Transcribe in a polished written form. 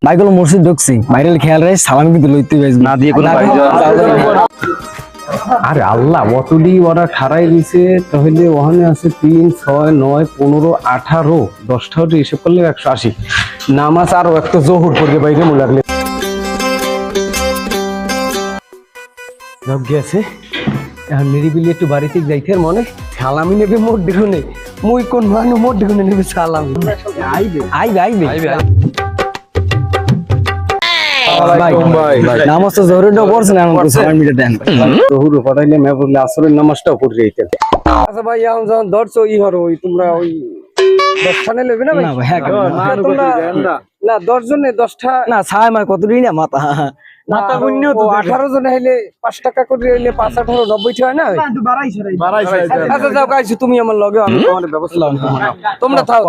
ভাইগুলো মসজিদ ঢুকছি ভাইরাল খেয়াল রাখ সালাম কিন্তু লইতে না দিয়ে কোনো আরে আল্লাহ অতডি ওরা খারাই দিছে তাহলে ওখানে আছে 3 6 9 15 18 10টা হিসাব করলে 180 নামাজ আর একটা জোহর পড়বে বাইরে মনে লাগলে সব গেছে এখন নিরিবিলি একটু বাড়িতে যাইতে আর মনে সালামি নেবে মোট দেখুনে মুই কোন মানু মোট দেখুনে নেবে সালাম আইবে আইবে আইবে আইবে নামাজ তো জরুরি পড়ছে না আমাকে সালাম মিটে দেন জোহর পড়াইলে মে বললে আসরের নামাজটাও পড়ে যাইতে আচ্ছা ভাই এখন যখন ধরছো ই হরো ওই তোমরা ওই 10টা নেবে না ভাই না ভাই হ্যাঁ তোমরা না 10 জনে 10টা না ছায় মার কত দিন না মাথা মাথা গুণ্য তো 18 জনে হইলে 5 টাকা করে হইলে 5 18 90 টাকা না আচ্ছা যাও গাইছো তুমি আমার লগে আমি তোমার ব্যবস্থা তোমরা থাও